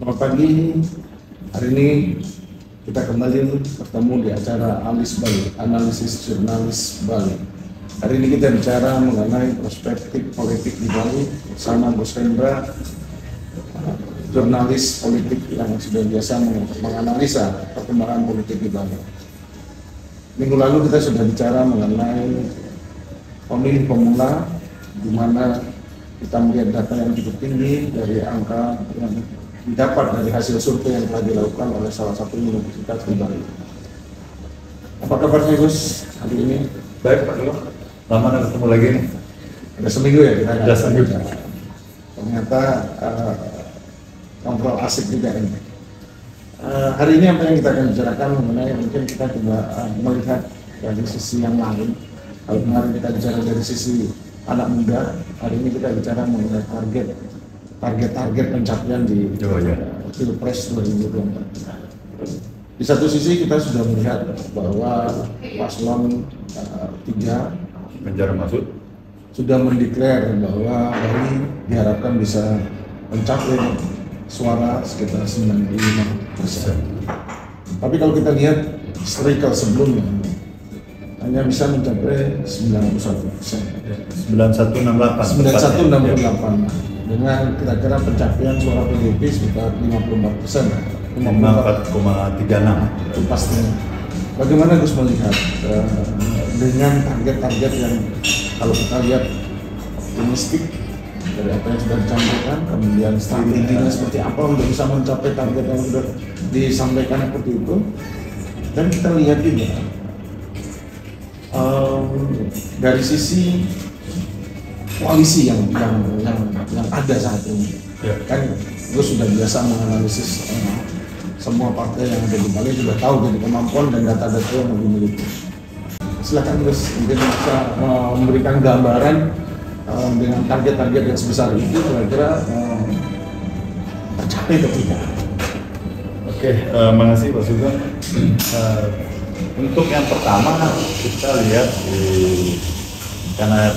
Selamat pagi. Hari ini kita kembali bertemu di acara Analisis Jurnalis Bali. Hari ini kita bicara mengenai perspektif politik di Bali bersama Gus Hendra, jurnalis politik yang sudah biasa menganalisa perkembangan politik di Bali. Minggu lalu kita sudah bicara mengenai pemilih pemula, di mana kita melihat data yang cukup tinggi dari angka yang didapat dari hasil survei yang telah dilakukan oleh salah satu universitas di Bali. Apa kabarnya Gus hari ini? Baik Pak Dulu, lama ketemu lagi nih. Ada seminggu ya kita. Ada seminggu. Ternyata ngobrol asik juga ini. Hari ini apa yang kita akan bicarakan mengenai mungkin kita coba melihat dari sisi yang lain. Kalau kemarin kita bicara dari sisi anak muda, hari ini kita bicara mengenai target pencapaian di Pilpres 2024. Di satu sisi kita sudah melihat bahwa paslon 3 Ganjar Mahfud sudah mendeklar bahwa Bali diharapkan bisa mencapai suara sekitar 95%. Tapi kalau kita lihat historical sebelumnya hanya bisa mencapai 91%. 9168 dengan kira-kira pencapaian suara PDIP sekitar 54%. 54,36 itu pastinya. Bagaimana Gus melihat dengan target-target yang kalau kita lihat optimistik dari apa yang sudah disampaikan, kemudian strateginya seperti apa untuk bisa mencapai target yang sudah disampaikan seperti itu, dan kita lihat juga dari sisi koalisi yang ada saat ini, kan gue sudah biasa menganalisis semua partai yang ada di Bali, sudah tahu jadi kemampuan dan data-data yang dimiliki. Silakan Gus, mungkin bisa memberikan gambaran dengan target-target yang sebesar itu kira-kira tercapai atau tidak. Oke, makasih Pak Sugeng. Untuk yang pertama kita lihat karena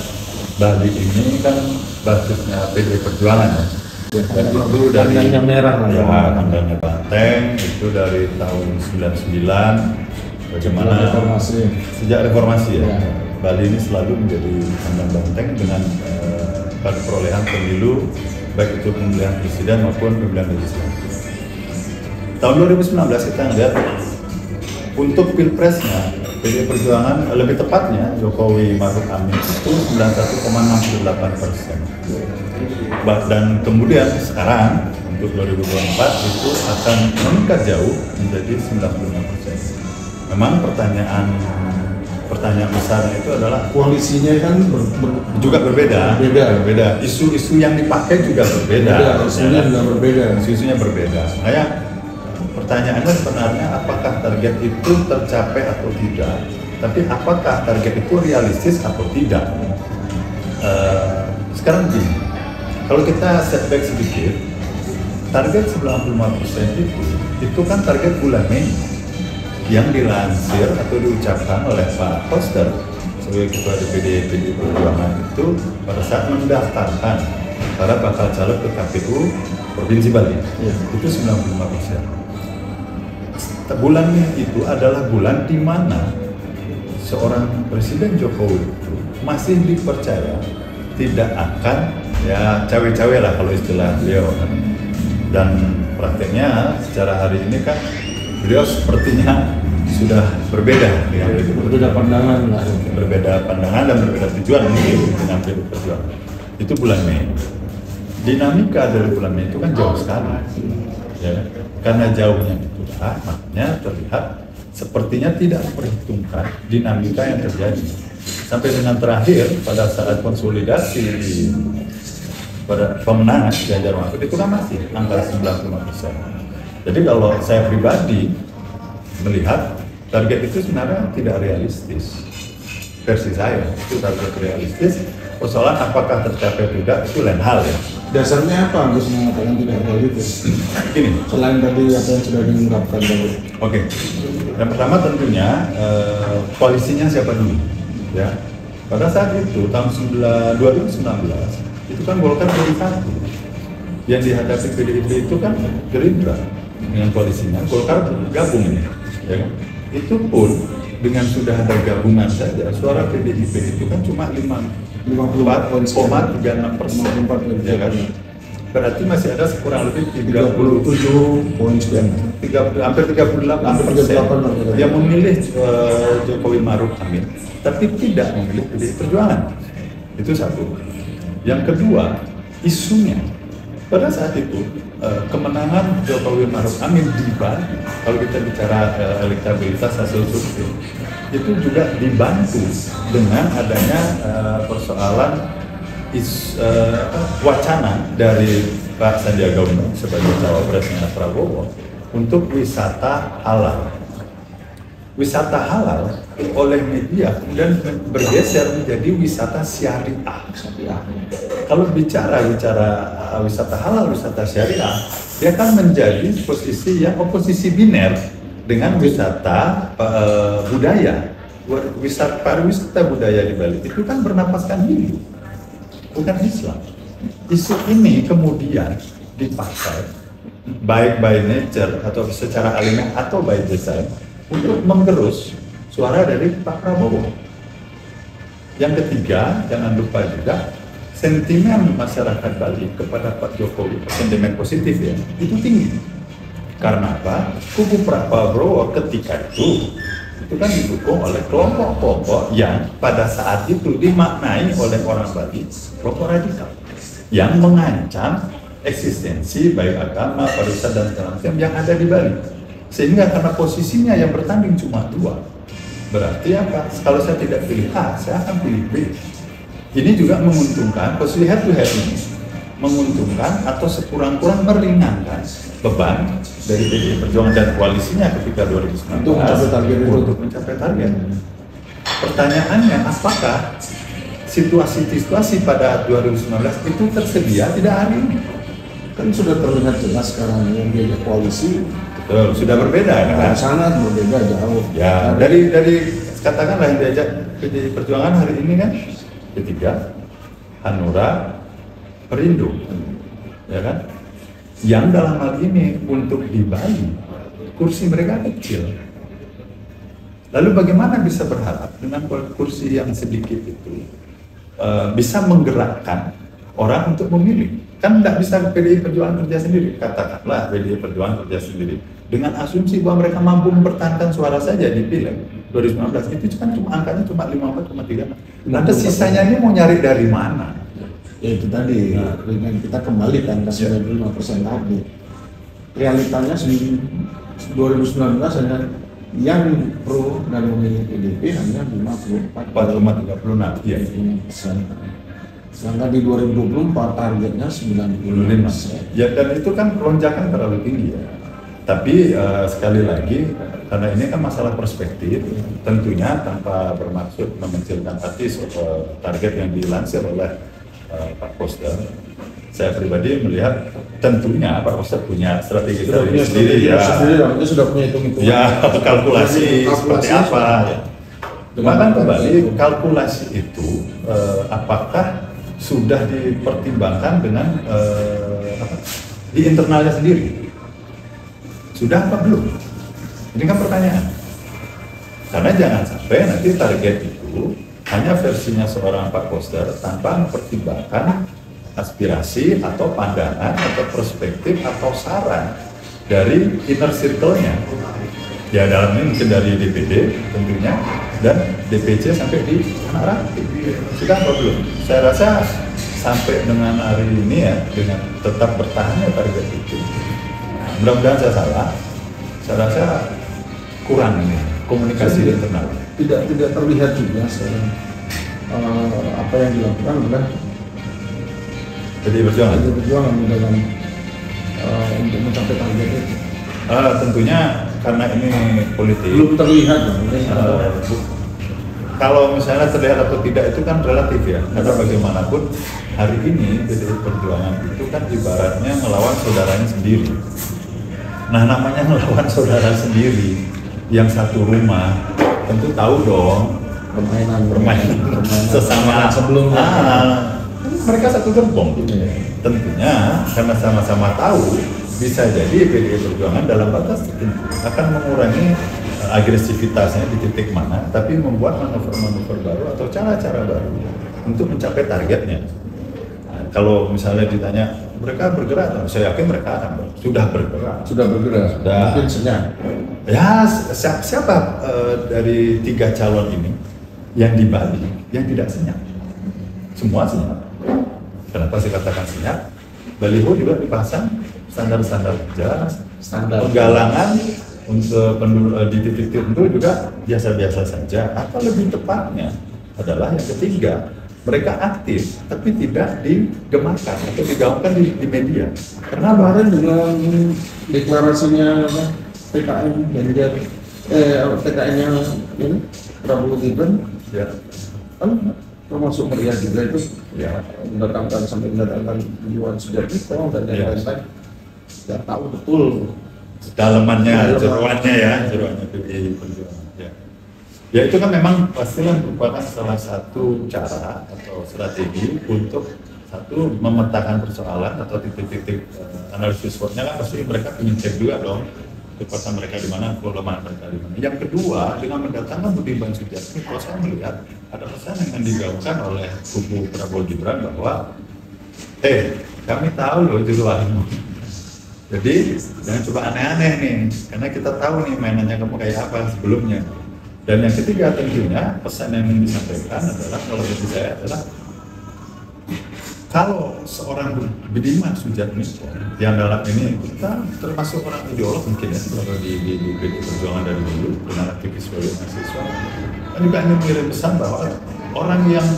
Bali ini kan basisnya PDI Perjuangan ya. Dan itu dari kandangnya merah lah ya. Kandangnya Banteng itu dari tahun 99 bagaimana sejak reformasi ya. Bali ini selalu menjadi kandang banteng dengan perolehan pemilu baik itu pemilihan presiden maupun pemilihan legislatif. Tahun 2019 kita lihat untuk pilpresnya PDI Perjuangan, lebih tepatnya Jokowi Maruf Amin itu 91,68%. Dan kemudian sekarang untuk 2024 itu akan meningkat jauh menjadi 95%. Memang pertanyaan besarnya itu adalah koalisinya kan juga berbeda. Isu-isu yang dipakai juga berbeda. Isu-isunya berbeda. Makanya pertanyaannya sebenarnya apakah target itu tercapai atau tidak? Tapi apakah target itu realistis atau tidak? Sekarang gini, kalau kita setback sedikit, target 95% itu kan target bulan Mei yang dilansir atau diucapkan oleh Pak Koster sebagai Ketua DPD PDI Perjuangan itu pada saat mendaftarkan para bakal caleg ke KPU Provinsi Bali, itu 95%. Bulan Mei itu adalah bulan di mana seorang Presiden Jokowi itu masih dipercaya tidak akan ya cawe-cawe lah kalau istilah beliau kan. Dan prakteknya secara hari ini kan beliau sepertinya sudah berbeda dengan berbeda pandangan dan berbeda tujuan dengan PDI Perjuangan. Itu bulan Mei. Dinamika dari bulan Mei itu kan jauh sekali, ya. Karena jauhnya itu, makanya terlihat sepertinya tidak memperhitungkan dinamika yang terjadi sampai dengan terakhir pada saat konsolidasi pada pemenangan Ganjar Mahfud itu kan masih angka 95%. Jadi kalau saya pribadi melihat target itu sebenarnya tidak realistis. Versi saya itu target realistis. Persoalan apakah tercapai tidak itu lain hal ya. Dasarnya apa Gus mengatakan tidak realistis? Ini selain tadi apa yang sudah diungkapkan tadi. Oke. Yang pertama tentunya koalisinya siapa dulu ya. Pada saat itu tahun 2019 itu kan Golkar jadi satu. yang dihadapi PDIP itu kan Gerindra dengan koalisinya, Golkar gabung ini, ya kan? Itu pun dengan sudah ada gabungan saja, suara PDIP itu kan cuma 54,36%, ya kan? Berarti masih ada kurang lebih 37 poin sekian. hampir 38% yang memilih Jokowi Maruf Amin, tapi tidak memilih PDI Perjuangan. Itu satu. Yang kedua, isunya pada saat itu kemenangan Jokowi Maruf Amin di Bali, kalau kita bicara elektabilitas hasil survei, itu juga dibantu dengan adanya persoalan wacana dari Pak Sandiaga Uno sebagai cawapresnya Prabowo untuk wisata halal. Wisata halal oleh media kemudian bergeser menjadi wisata syariah. Kalau bicara wisata halal, wisata syariah, dia kan menjadi posisi yang oposisi biner dengan wisata budaya. Pariwisata budaya di Bali itu kan bernapaskan Hindu, bukan Islam. Isu ini kemudian dipakai baik by nature atau secara alamiah atau by design untuk menggerus suara dari Pak Prabowo. Yang ketiga, jangan lupa juga sentimen masyarakat Bali kepada Pak Jokowi, sentimen positif ya, itu tinggi. Karena apa? Kubu Pak Prabowo ketika itu kan didukung oleh kelompok-kelompok yang pada saat itu dimaknai oleh orang Bali kelompok radikal yang mengancam eksistensi baik agama, pariwisata dan segala macam yang ada di Bali. Sehingga karena posisinya yang bertanding cuma dua, berarti apa? Kalau saya tidak pilih A, saya akan pilih B. Ini juga menguntungkan, posisi head to head ini menguntungkan atau sekurang-kurang meringankan beban dari PDI Perjuangan dan koalisinya ketika 2019 untuk mencapai target. Pertanyaannya, apakah situasi-situasi pada 2019 itu tersedia tidak hari ini? Kan sudah terlihat jelas sekarang yang diajak koalisi. Betul, sudah berbeda kan? Sangat berbeda jauh. Ya, dari katakanlah yang diajak PDI Perjuangan hari ini kan ketiga, Hanura, Perindo, ya kan? Yang dalam hal ini untuk di Bali kursi mereka kecil. Lalu bagaimana bisa berharap dengan kursi yang sedikit itu bisa menggerakkan orang untuk memilih? Kan tidak bisa PDI Perjuangan kerja sendiri. Katakanlah PDI Perjuangan kerja sendiri dengan asumsi bahwa mereka mampu mempertahankan suara saja di Pileg 2019 itu kan cuma angkanya cuma 54,3. Nanti sisanya ini mau nyari dari mana? Ya itu tadi, dengan kita kembali kan ke 95% tadi. Realitanya 2019 hanya yang pro dan memilih PDIP hanya 54,36. Iya. Sedangkan di 2024 targetnya 95%. Ya, dan itu kan lonjakan terlalu tinggi ya. Tapi sekali lagi, karena ini kan masalah perspektif, tentunya tanpa bermaksud mengecilkan hati target yang dilansir oleh Pak Koster. Saya pribadi melihat tentunya Pak Koster punya strategi sendiri ya. Dia sudah punya hitung-hitungan. Ya, kalkulasi seperti apa ya. Cuma kan kembali kalkulasi itu apakah sudah dipertimbangkan dengan di internalnya sendiri? Sudah apa belum? Ini kan pertanyaan. Karena jangan sampai nanti target itu hanya versinya seorang Pak Koster tanpa mempertimbangkan aspirasi atau pandangan atau perspektif atau saran dari inner circle-nya. Ya dalam ini mungkin dari DPD tentunya dan DPC sampai di anak rakti. Sudah apa belum? Saya rasa sampai dengan hari ini ya dengan tetap bertahannya target itu. Mudah-mudahan saya salah. Saya rasa kurang ini komunikasi internal. Tidak terlihat juga sekarang apa yang dilakukan oleh PDI Perjuangan dalam untuk mencapai target itu. Tentunya karena ini politik. Belum terlihat kalau misalnya terlihat atau tidak itu kan relatif ya. Karena bagaimanapun hari ini PDI Perjuangan itu kan ibaratnya melawan saudaranya sendiri. Nah namanya melawan saudara sendiri yang satu rumah tentu tahu dong permainan sesama sebelumnya. mereka satu gerbong. Tentunya karena sama-sama tahu bisa jadi PDI Perjuangan dalam batas tertentu akan mengurangi agresivitasnya di titik mana, tapi membuat manuver-manuver baru atau cara-cara baru untuk mencapai targetnya. Nah, kalau misalnya ditanya mereka bergerak, saya yakin mereka akan sudah bergerak. Sudah. Mungkin senyap. Ya, siapa dari 3 calon ini yang di Bali yang tidak senyap? Semua senyap. Kenapa saya katakan senyap? Baliho juga dipasang standar-standar kerja, penggalangan untuk di titik tertentu juga biasa-biasa saja. Atau lebih tepatnya adalah yang ketiga, mereka aktif tapi tidak digemakan atau digaungkan di media. Karena kemarin dengan deklarasinya PKN Ganjar, PKN-nya ini Prabowo Gibran, Ya, kan termasuk meriah juga itu, ya. mendatangkan Iwan Sujarto dan yang Ya. lain-lain. Tidak tahu betul Dalemannya, jeroannya PDI Perjuangan. Ya itu kan memang pastilah merupakan salah satu cara atau strategi untuk satu memetakan persoalan atau titik-titik analisis SWOT-nya kan pasti mereka ingin cek juga dong kekuatan mereka di mana, kelemahan mereka di mana. Yang kedua, dengan mendatangkan Budiman Sujatmiko, kalau saya melihat ada pesan yang digaungkan oleh kubu Prabowo Gibran bahwa kami tahu loh jeroanmu. Jadi jangan coba aneh-aneh nih, karena kita tahu nih mainannya kamu kayak apa sebelumnya. Dan yang ketiga tentunya pesan yang ingin disampaikan adalah kalau bagi saya adalah kalau seorang Budiman Sujatmiko yang dalam ini kita termasuk orang ideolog mungkin ya kalau di PDI Perjuangan dari dulu dengan aktivis sebagai mahasiswa, kan juga ingin mengirim pesan bahwa orang yang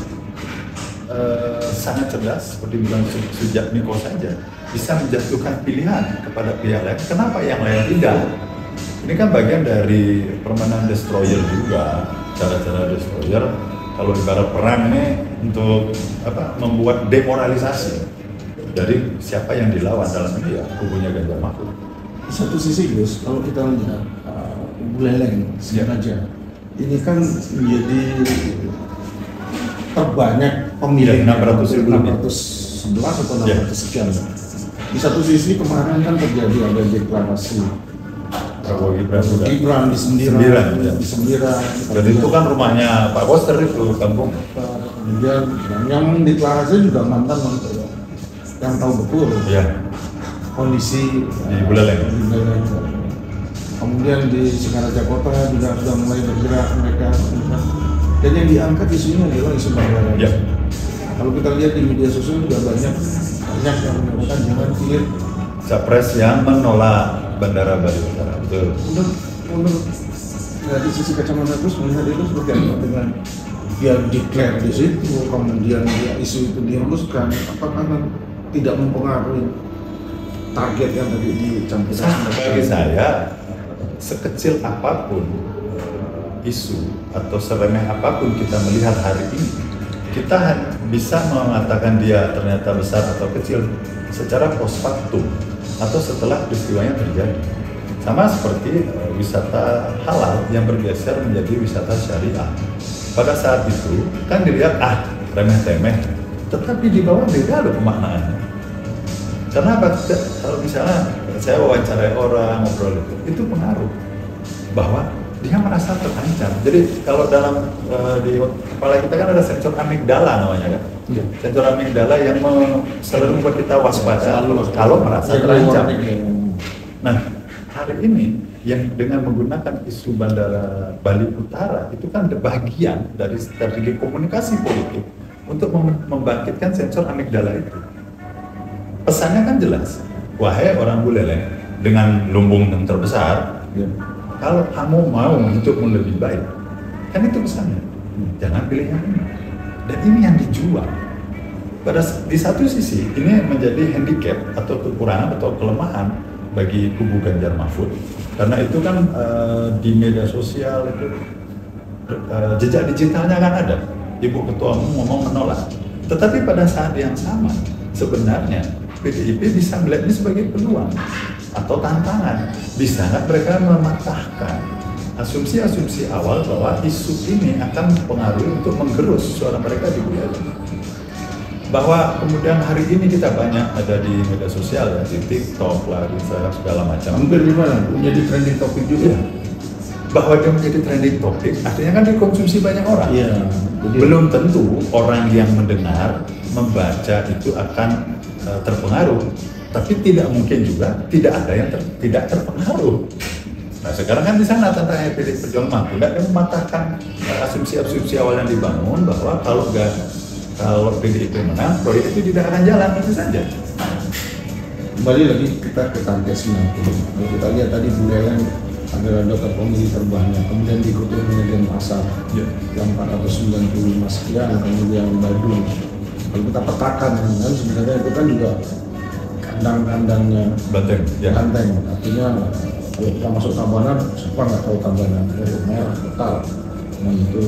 sangat cerdas seperti Budiman Sujatmiko saja bisa menjatuhkan pilihan kepada pihak lain. Kenapa yang lain tidak? Ini kan bagian dari permainan destroyer juga, cara-cara destroyer. Kalau ibarat perang ini untuk membuat demoralisasi dari siapa yang dilawan dalam ini ya kubunya Ganjar Mahfud. Di satu sisi Gus, kalau kita lihat Buleleng sengaja ini kan menjadi terbanyak pemilih 611 atau 600 sekian. Di satu sisi kemarin kan terjadi ada deklarasi Prabowo Gibran di Sembiran. Dan itu kan rumahnya Pak Koster itu kampung. Kemudian yang deklarasi juga mantan menteri yang tahu betul kondisi di Buleleng. Kemudian di Singaraja Kota juga sudah mulai bergerak mereka. Dan yang diangkat isunya adalah isu bandara. Ya. Kalau kita lihat di media sosial juga banyak yang mengatakan jangan pilih capres yang menolak Bandara Bali Utara. Betul. Menurut dari sisi kacamata terus melihat itu seperti apa dengan dia declare di situ, kemudian dia isu itu dihembuskan, apakah tidak mempengaruhi target yang tadi dicampurkan? Bagi saya, sekecil apapun isu atau seremeh apapun kita melihat hari ini, kita bisa mengatakan dia ternyata besar atau kecil secara post factum atau setelah peristiwanya terjadi. Sama seperti wisata halal yang bergeser menjadi wisata syariah. Pada saat itu kan dilihat remeh-temeh, tetapi di bawah beda loh pemaknaannya. Karena apa? Kalau misalnya saya wawancarai orang ngobrol itu pengaruh bahwa dia merasa terancam. Jadi kalau dalam di kepala kita kan ada sensor amigdala namanya kan. Ya. Sensor amigdala yang selalu membuat kita waspada kalau merasa terancam. Nah, hari ini yang dengan menggunakan isu Bandara Bali Utara itu kan bagian dari strategi komunikasi politik untuk membangkitkan sensor amigdala itu. Pesannya kan jelas, wahai orang Buleleng dengan lumbung yang terbesar, kalau kamu mau hidupmu lebih baik, kan itu pesannya. Jangan pilih yang ini. Dan ini yang dijual. Di satu sisi, ini menjadi handicap atau kekurangan atau kelemahan bagi kubu Ganjar Mahfud. Karena itu kan di media sosial itu jejak digitalnya kan ada. Ibu Ketua Umum ngomong menolak. Tetapi pada saat yang sama, sebenarnya PDIP bisa melihat ini sebagai peluang atau tantangan. Bisa nggak mereka mematahkan asumsi-asumsi awal bahwa isu ini akan mempengaruhi untuk menggerus suara mereka di Buleleng. bahwa kemudian hari ini kita banyak ada di media sosial ya, di TikTok lah, di Instagram segala macam. Hampir di mana? Menjadi trending topik juga. Ya. Bahwa dia menjadi trending topik, artinya kan dikonsumsi banyak orang. Iya. Belum tentu orang yang mendengar, membaca itu akan terpengaruh, tapi tidak mungkin juga tidak ada yang tidak terpengaruh. Nah sekarang kan di sana tentang PDI Perjuangan mampu tidak mematahkan asumsi-asumsi awal yang dibangun bahwa kalau PDIP menang, proyek itu tidak akan jalan, itu saja. Kembali lagi kita ke target 90. Kalau kita lihat tadi Buleleng adalah dokter pemilih terbanyak, kemudian diikuti kemudian Asar yang 495 sekian, kemudian Badung. Kalau kita petakan kan sebenarnya itu kan juga kandang-kandangnya Banteng, ya. Banteng. Artinya kalau kita masuk Tabanan, siapa nggak tahu Tabanan, merah total. Nah itu.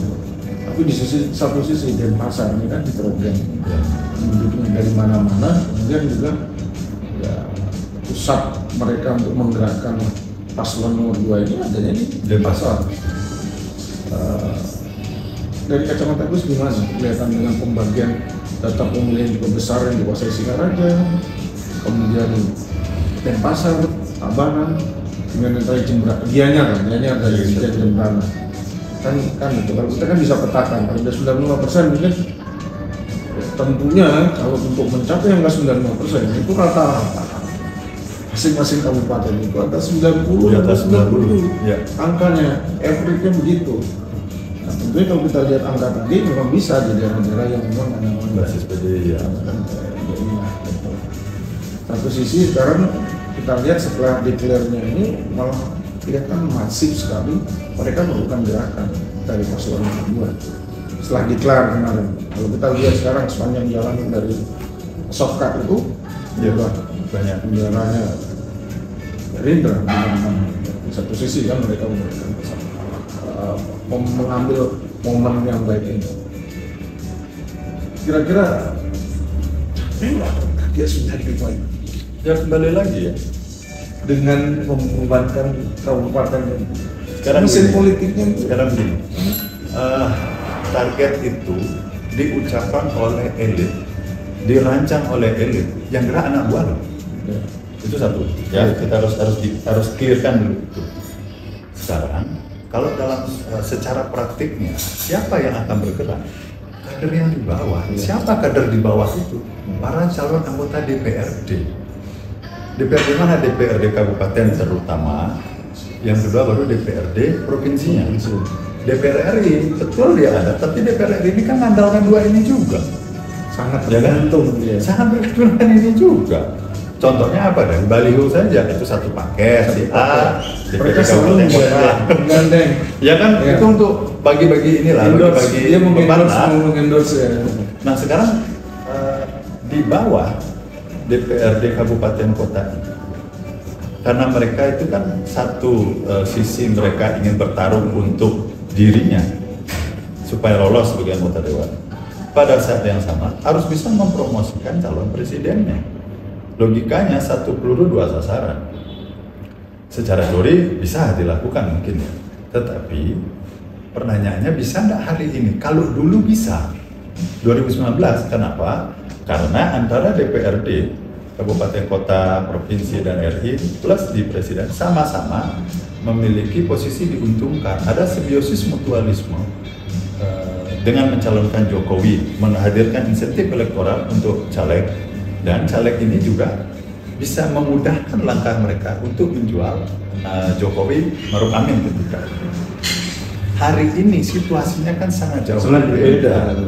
Tapi di satu sisi Denpasar ini kan diterobeng, mendukung dari mana-mana, kemudian juga ya, pusat mereka untuk menggerakkan paslon nomor 2 ini adanya di Denpasar. Dari kacamata Gus gimana kelihatan dengan pembagian data pemilihan juga besar yang dikuasai Singaraja, kemudian Denpasar, Tabanan, dengan yang tadi Gianyar dari Jembrana. Kan itu kalau kita kan bisa petakan kalau udah 95% mungkin tentunya kalau untuk mencapai yang 95% itu rata-rata masing-masing kabupaten itu ada 90 atau 90 ya. Angkanya average-nya begitu. Nah, tentunya kalau kita lihat angka tadi memang bisa di daerah-daerah yang memang ada basis PDI ya. Satu sisi sekarang kita lihat setelah declare-nya ini malah kelihatan masif sekali mereka melakukan gerakan dari paslon kedua setelah declare kemarin. Kalau kita lihat sekarang sepanjang jalan dari shortcut itu ya, banyak kendaraannya Gerindra. Di satu sisi kan mereka mengambil momen yang baik ini. Kira-kira dia sudah dipakai. Ya kembali lagi ya. Dengan membebankan kabupaten sekarang mesin gini, politiknya sekarang begini, target itu diucapkan oleh elit, dirancang oleh elit yang gerak anak buah loh. Itu satu ya, kita harus clearkan dulu itu. Sekarang kalau dalam secara praktiknya siapa yang akan bergerak? Kader yang di bawah. Siapa kader di bawah itu? Para calon anggota DPRD. DPRD mana? DPRD kabupaten terutama, yang kedua baru DPRD provinsinya. DPR RI betul dia ada, tapi DPR RI ini kan mengandalkan dua ini juga. Sangat tergantung dia. Sangat bergantung ini juga. Contohnya apa? Dari baliho saja itu satu paket si A, DPRD kabupaten kota. Ya kan itu untuk bagi-bagi inilah, bagi-bagi dia mengendorse ya. Nah sekarang di bawah DPRD kabupaten kota ini, karena mereka itu kan satu sisi mereka ingin bertarung untuk dirinya supaya lolos sebagai anggota dewan. Pada saat yang sama harus bisa mempromosikan calon presidennya. Logikanya satu peluru dua sasaran. Secara teori bisa dilakukan mungkin ya, tetapi pertanyaannya bisa nggak hari ini? Kalau dulu bisa 2019, kenapa? Karena antara DPRD, kabupaten kota, provinsi, dan RI plus di presiden sama-sama memiliki posisi diuntungkan. Ada simbiosis mutualisme dengan mencalonkan Jokowi, menghadirkan insentif elektoral untuk caleg, dan caleg ini juga bisa memudahkan langkah mereka untuk menjual Jokowi Maruf Amin ketika hari ini situasinya kan sangat jauh berbeda.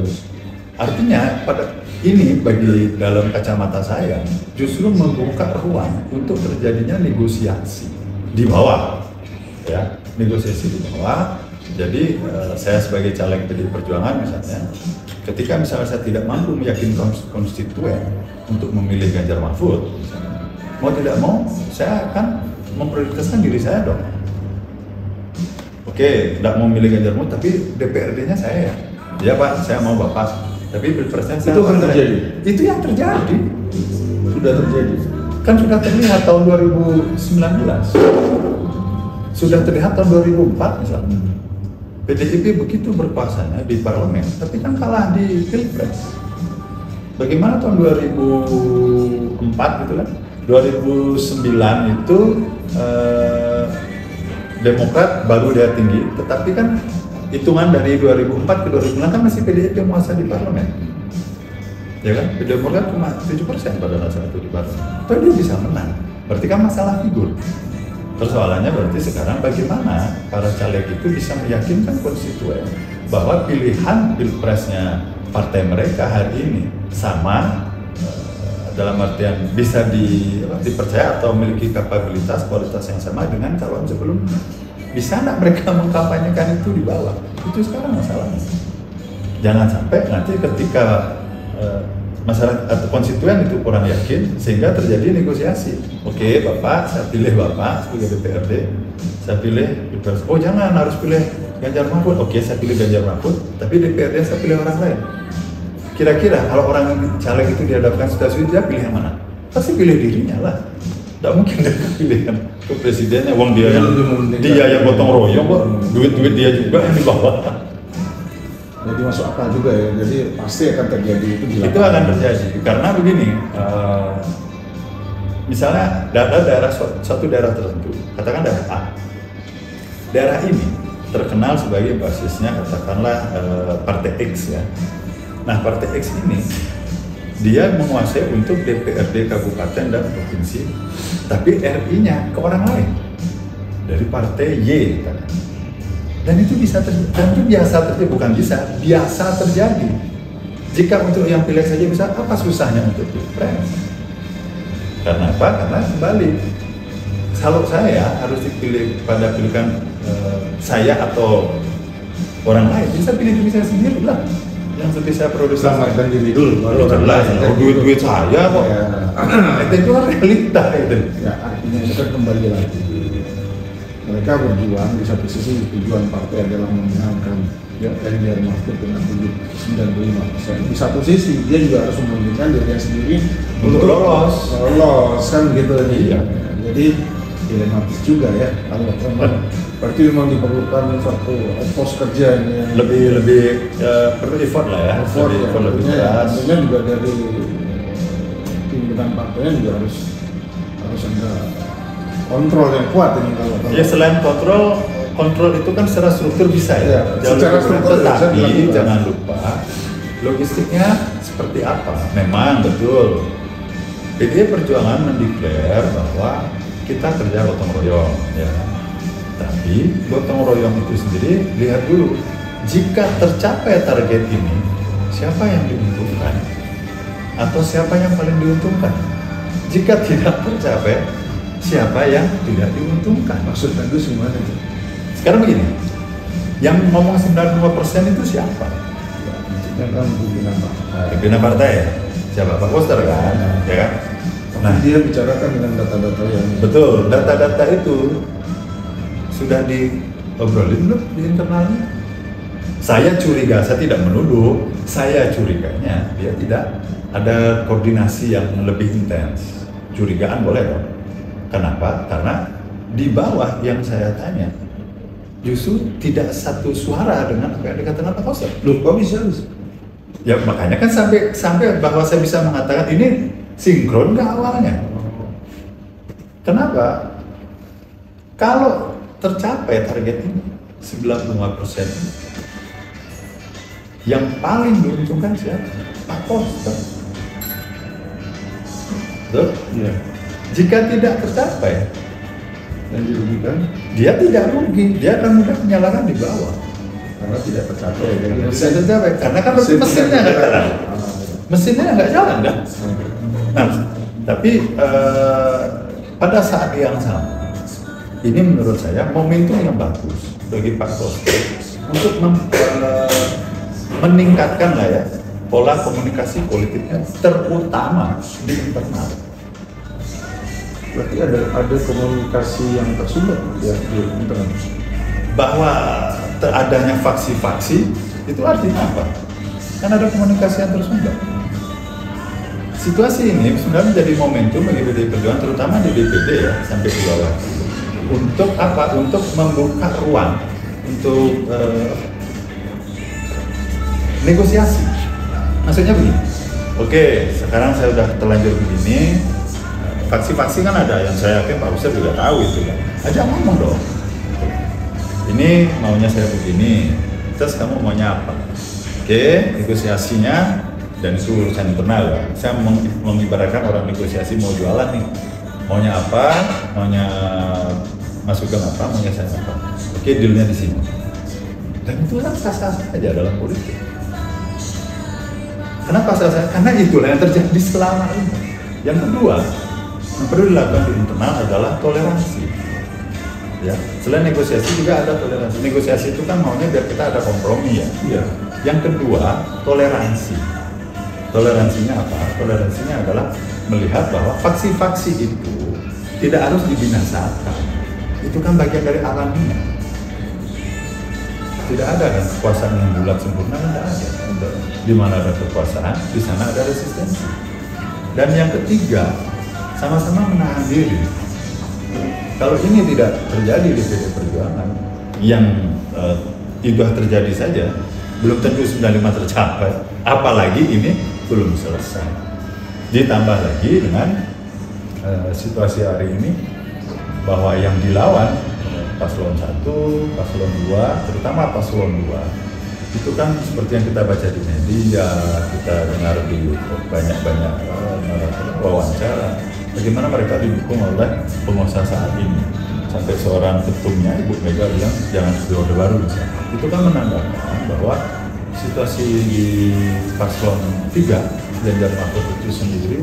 Artinya pada ini bagi dalam kacamata saya justru membuka ruang untuk terjadinya negosiasi di bawah, ya, negosiasi di bawah. Jadi saya sebagai caleg PDI Perjuangan misalnya, ketika misalnya saya tidak mampu meyakinkan konstituen untuk memilih Ganjar Mahfud, misalnya, mau tidak mau saya akan memprioritaskan diri saya dong. Oke, tidak mau memilih Ganjar Mahfud, tapi DPRD-nya saya. Ya Pak, saya mau Bapak. Tapi pilpresnya itu akan terjadi. Itu yang terjadi. Sudah terjadi. Kan sudah terlihat tahun 2019. Sudah terlihat tahun 2004 misalnya. PDIP begitu berkuasanya di parlemen, tapi kan kalah di pilpres. bagaimana tahun 2004 gitu kan, 2009 itu Demokrat baru dia tinggi, tetapi kan hitungan dari 2004 ke 2009 kan masih PDIP menguasai di parlemen, ya kan? Demokrat cuma 7% pada saat itu di parlemen, itu dia bisa menang, berarti kan masalah figur. Persoalannya berarti sekarang bagaimana para caleg itu bisa meyakinkan konstituen bahwa pilihan pilpresnya partai mereka hari ini sama, dalam artian bisa dipercaya atau memiliki kapabilitas kualitas yang sama dengan calon sebelumnya. Bisa nggak mereka mengkampanyekan itu di bawah? Itu sekarang masalahnya. Jangan sampai nanti ketika masyarakat atau konstituen itu kurang yakin sehingga terjadi negosiasi. Oke, Bapak, saya pilih Bapak sebagai DPRD, saya pilih pilpres. Oh jangan, harus pilih Ganjar Mahfud. Oke, saya pilih Ganjar Mahfud, tapi DPRD saya pilih orang lain. Kira-kira kalau orang caleg itu dihadapkan situasi dia pilih yang mana? Pasti pilih dirinya lah. Tidak mungkin dia pilih ke presidennya. Wong dia yang gotong royong kok, duit dia juga yang dibawa. Jadi masuk akal juga ya. Jadi pasti akan terjadi itu. Itu akan terjadi karena begini. Misalnya ada suatu daerah tertentu, katakan daerah A. Daerah ini terkenal sebagai basisnya katakanlah Partai X ya. Nah, Partai X ini dia menguasai untuk DPRD kabupaten dan provinsi, tapi RI-nya ke orang lain dari Partai Y. Dan itu bisa terjadi, dan itu biasa terjadi, bukan biasa terjadi. Jika untuk yang pilek saja bisa, apa susahnya untuk pilpres? Karena apa? Karena kembali, kalau saya harus dipilih pada pilihan saya atau orang lain, bisa pilih diri saya sendiri lah. Yang seperti saya produksi selamatkan diri dulu baru jelas duit saya kok itu kan realita itu ya. Artinya itu kan kembali lagi mereka berjuang, di satu sisi tujuan partai adalah memenangkan Ganjar Mahfud dengan 95%. Di satu sisi dia juga harus membuktikan dirinya sendiri untuk lolos kan gitu. Iya. Jadi dilematis juga ya kalau berarti memang diperlukan suatu pos kerja yang lebih perlu effort lah ya, lebih keras. Tentunya juga dari pimpinan partainya juga harus ada kontrol yang kuat ini kalau ya. Selain kontrol itu kan secara struktur bisa ya, secara struktur, tetapi jangan lupa logistiknya seperti apa. Memang betul PDI Perjuangan mendeklar bahwa kita kerja gotong royong ya. Tapi gotong royong itu sendiri lihat dulu, jika tercapai target ini siapa yang diuntungkan atau siapa yang paling diuntungkan? Jika tidak tercapai, siapa yang tidak diuntungkan? Maksudnya itu gimana itu? Sekarang begini, yang ngomong 95% itu siapa? Yang kan pimpinan partai. Pimpinan partai ya? Siapa? Pak Koster kan? Ya kan? Nah, dia bicarakan dengan data-data yang betul, data-data itu sudah diobrolin belum di internalnya? Saya curiga, saya tidak menuduh, saya curiganya dia tidak ada koordinasi yang lebih intens. Curigaan boleh dong. Kenapa? Karena di bawah yang saya tanya justru tidak satu suara dengan apa yang dikatakan Pak Koster. Loh, kok bisa? Ya makanya kan sampai bahwa saya bisa mengatakan ini sinkron nggak awalnya. Kenapa? Kalau tercapai target ini 95%, yang paling diuntungkan siapa? Pak Koster. Betul? Iya. Jika tidak tercapai, yang dirugikan dia tidak rugi, dia akan mudah menyalahkan di bawah. Karena tidak tercapai. Tidak tercapai, karena kan mesinnya nggak jalan. Mesinnya nggak jalan kan? Nah, tapi pada saat yang sama, ini menurut saya momentum yang bagus bagi Pak Koster untuk meningkatkan lah ya pola komunikasi politiknya, terutama di internal. Berarti ada komunikasi yang tersumbat ya di internal. Bahwa adanya faksi-faksi itu artinya apa? Kan ada komunikasi yang tersumbat. Situasi ini sebenarnya menjadi momentum bagi PDI Perjuangan, terutama di DPD ya, sampai ke bawah. Untuk apa? Untuk membuka ruang untuk negosiasi. Maksudnya begini, Oke, sekarang saya udah terlanjur begini. Faksi-faksi kan ada yang saya yakin Pak Ustadz juga tahu itu kan. Ajak ngomong dong. Ini maunya saya begini, terus kamu maunya apa? Oke, negosiasinya dan itu urusan internal ya. Saya mengibaratkan orang negosiasi mau jualan nih, maunya apa, maunya masukkan apa, maunya saya apa. Oke, dealnya di sini. Dan itu kan sah-sah saja dalam politik. Kenapa sah-sah? Karena itulah yang terjadi selama ini. Yang kedua, yang perlu dilakukan di internal adalah toleransi. Ya, selain negosiasi juga ada toleransi. Negosiasi itu kan maunya biar kita ada kompromi ya. Iya. Yang kedua, toleransi. Toleransinya apa? Toleransinya adalah melihat bahwa faksi-faksi itu tidak harus dibinasakan. Itu kan bagian dari alamnya. Tidak ada kan kekuasaan yang bulat sempurna, tidak ada. Di mana ada kekuasaan, di sana ada resistensi. Dan yang ketiga, sama-sama menahan diri. Kalau ini tidak terjadi di PD Perjuangan, yang itu terjadi saja, belum tentu 95 tercapai, apalagi ini belum selesai. Ditambah lagi dengan situasi hari ini, bahwa yang dilawan paslon 1, paslon 2, terutama paslon 2, itu kan seperti yang kita baca di media, kita dengar di banyak-banyak wawancara, bagaimana mereka didukung oleh penguasa saat ini. Sampai seorang ketumnya, Ibu Mega bilang, jangan Orde Baru misalnya. Itu kan menandakan bahwa situasi di paslon 3, Ganjar Mahfud itu sendiri,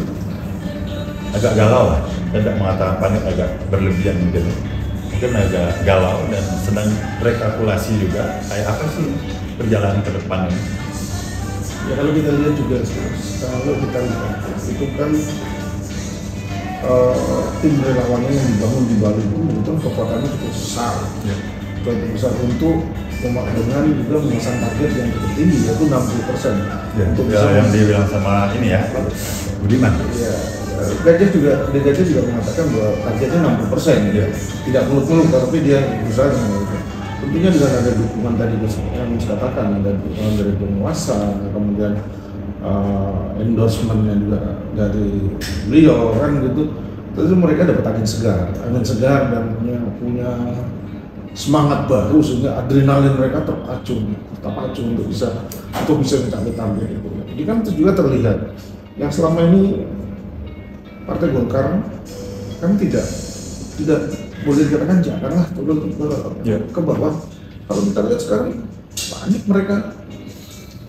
agak galau lah. Saya tidak mengatakan panik, agak berlebihan mungkin agak galau dan sedang rekalkulasi juga kayak apa sih perjalanan ke depan ini. Ya kalau kita lihat juga, kalau kita lihat itu kan tim relawannya yang dibangun di Bali itu kekuatannya cukup besar, cukup besar untuk dengan juga memasang target yang cukup tinggi, yaitu 60%. Ya, untuk yang dibilang sama ini ya, Budiman. Ya, Gajah juga mengatakan bahwa targetnya 60%, ya. Tidak muluk-muluk, tapi dia berusaha dengan itu. Tentunya dengan ada dukungan tadi yang saya katakan, ada dukungan dari penguasa, kemudian endorsementnya juga dari beliau kan gitu. Terus mereka dapat angin segar dan punya semangat baru sehingga adrenalin mereka terpacu untuk bisa mencapai target itu. Jadi kan itu juga terlihat yang selama ini Partai Golkar kan tidak boleh dikatakan janganlah turun ke bawah. Kalau kita lihat sekarang banyak mereka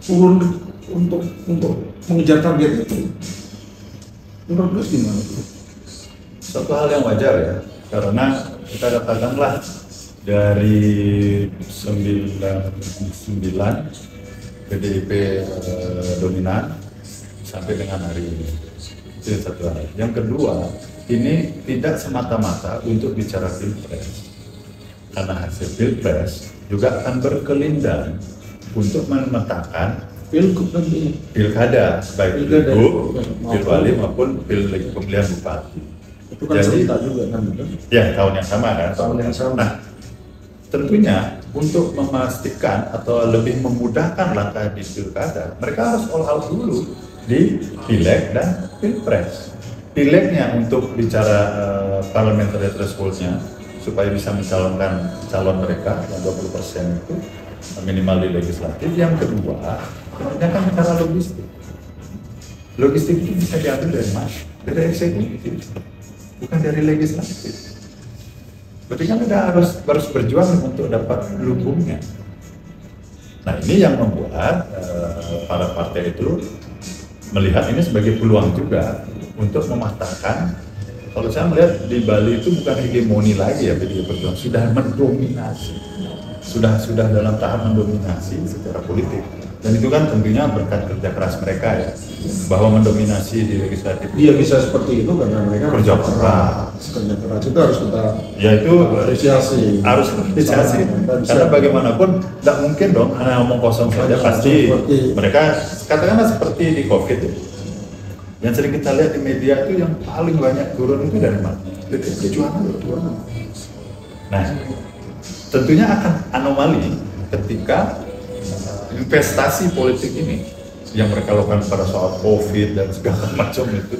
turun untuk mengejar target itu. Menurut Gus gimana? Satu hal yang wajar ya, karena kita katakanlah dari 99 PDIP dominan sampai dengan hari ini. Itu satu hal. Yang kedua, ini tidak semata-mata untuk bicara pilpres, karena hasil pilpres juga akan berkelindan untuk memetakan pilkada, baik pilgub, pilwali maupun pemilihan bupati. Itu kan serentak juga kan? Ya, tahun yang sama kan? Tahun yang sama. Nah, tentunya untuk memastikan atau lebih memudahkan langkah di pilkada, mereka harus all out dulu di pileg dan pilpres. Pilegnya untuk bicara parliamentary threshold-nya supaya bisa mencalonkan calon mereka yang 20% itu minimal di legislatif. Yang kedua, tentunya kan bicara logistik. Logistik itu bisa diambil dari mana? Dari eksekutif, bukan dari legislatif. Berarti kan kita harus berjuang untuk dapat lumbungnya. Nah, ini yang membuat para partai itu melihat ini sebagai peluang juga untuk mematahkan. Kalau saya melihat di Bali itu bukan hegemoni lagi ya, PDI Perjuangan sudah mendominasi, sudah dalam tahap mendominasi secara politik. Dan itu kan tentunya berkat kerja keras mereka ya, bahwa mendominasi di legislatif. Dia bisa seperti itu karena mereka kerja keras itu harus kita apresiasi. Harus apresiasi. Karena bagaimanapun tidak mungkin dong hanya ngomong kosong saja, pasti mereka katakanlah seperti di COVID ya. Yang sering kita lihat di media itu yang paling banyak turun itu dari mana? Dari perjuangan. Nah, tentunya akan anomali ketika investasi politik ini yang mereka lakukan pada soal COVID dan segala macam itu,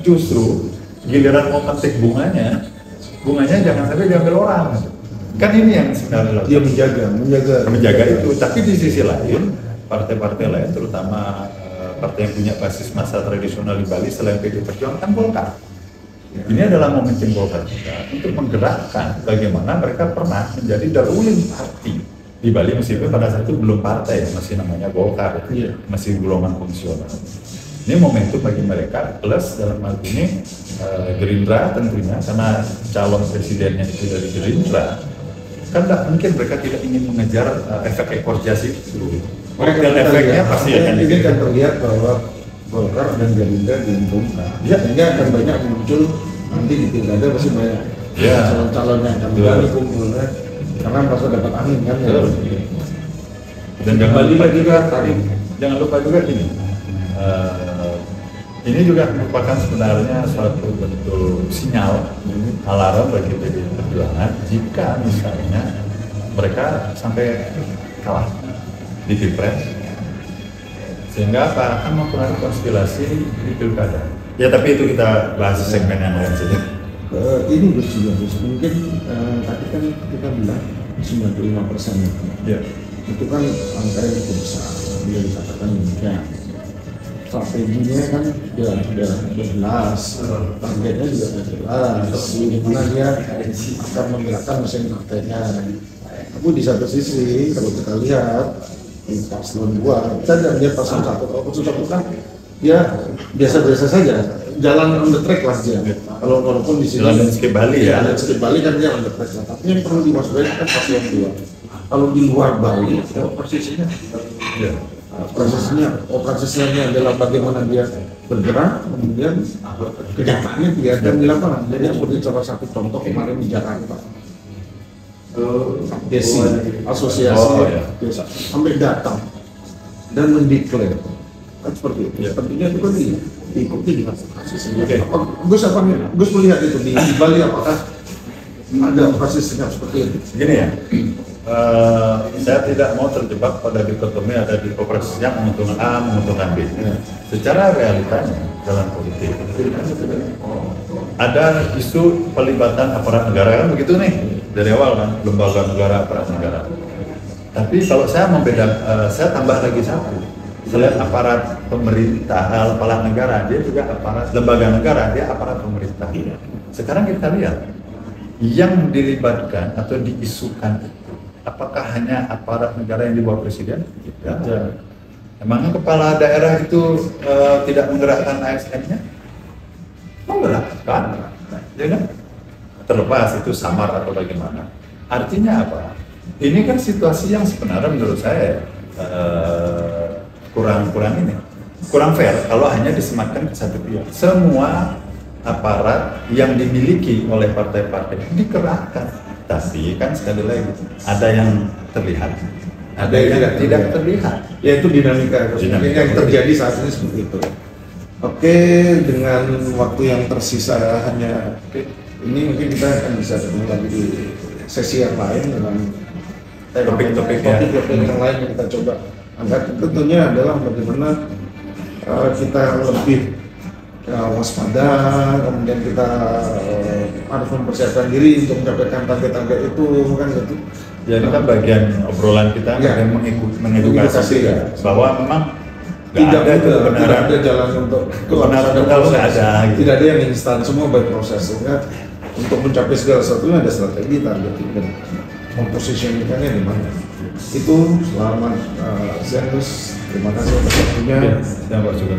justru giliran mau petik bunganya jangan sampai diambil orang. Kan ini yang sebenarnya Dia menjaga itu. Tapi di sisi lain, partai-partai lain, terutama partai yang punya basis massa tradisional di Bali selain PDI Perjuangan kan Golkar. Ini adalah momentum Golkar juga untuk menggerakkan bagaimana mereka pernah menjadi the ruling party di Bali, meskipun pada saat itu belum partai, masih namanya Golkar, masih golongan fungsional. Ini momentum bagi mereka, plus dalam hal ini Gerindra tentunya, karena calon presidennya itu dari Gerindra, kan tak mungkin mereka tidak ingin mengejar efek ekor jas itu. Efeknya pasti akan ini kan terlihat bahwa Golkar dan Gerindra diuntungkan. Sehingga akan banyak muncul nanti di pilkada pasti banyak calon-calon yang akan berani kumpulnya karena merasa dapat angin kan. Dan jangan lupa juga gini. Ini juga merupakan sebenarnya suatu bentuk sinyal alarm bagi PDI Perjuangan jika misalnya mereka sampai kalah di Pilpres, sehingga akan mempengaruhi konstelasi di pilkada. Ya tapi itu kita bahas segmen yang lain saja. Ini Gus mungkin tadi kan kita bilang 95% ya. Itu kan angka yang cukup besar, dia dikatakan demikian. Strateginya kan sudah jelas, targetnya juga sudah jelas, bagaimana dia akan menggerakkan mesin partainya. Tapi di satu sisi kalau kita lihat di paslon 2, kita tidak lihat paslon 1. Kalau paslon 1 kan ya biasa-biasa saja, jalan on the track lah dia. Kalau walaupun di sini jalan skip Bali ya. Jalan skip Bali kan dia on the track lah. Tapi yang perlu diwaspadai kan paslon 2. Kalau di luar Bali, posisinya prosesnya adalah bagaimana dia bergerak, kemudian kenyataannya kelihatan di lapangan. Jadi seperti salah satu contoh kemarin di Jakarta, Desi, asosiasi desa sampai datang dan mendeklar kan seperti itu. Tentunya itu kan diikuti dengan prosesnya. Gus melihat itu di Bali, apakah ada prosesnya seperti itu? Gini ya. Saya tidak mau terjebak pada dikotomi ada di proses yang menguntungkan A, menguntungkan B. Secara realitanya dalam politik ada isu pelibatan aparat negara kan begitu nih dari awal kan, lembaga negara, aparat negara. Tapi kalau saya saya tambah lagi satu, selain aparat pemerintah, aparat negara, dia juga aparat lembaga negara, dia aparat pemerintah. Sekarang kita lihat yang dilibatkan atau diisukan itu apakah hanya aparat negara yang di bawah presiden? Tidak. Emangnya kepala daerah itu tidak menggerakkan ASN-nya? Menggerakkan, ya kan? Terlepas itu samar atau bagaimana. Artinya apa? Ini kan situasi yang sebenarnya menurut saya kurang fair kalau hanya disematkan ke satu pihak. Semua aparat yang dimiliki oleh partai-partai dikerahkan. Tapi kan sekali lagi ada yang terlihat, ada yang tidak terlihat. Ya itu dinamika yang terjadi saat ini seperti itu. Oke, dengan waktu yang tersisa hanya ini mungkin kita akan bisa ketemu lagi di sesi yang lain dengan topik-topik yang lain yang kita coba angkat. Tentunya adalah bagaimana kita lebih waspada, kemudian kita harus mempersiapkan diri untuk mendapatkan target-target itu kan gitu. Jadi kan bagian obrolan kita mengedukasi bahwa memang tidak ada jalan untuk kebenaran ada. Tidak ada yang instan, semua by proses. Sehingga untuk mencapai segala sesuatunya ada strategi, targeting dan memposisikannya di mana. Itu selamat siang, terima kasih atas waktunya. Selamat juga.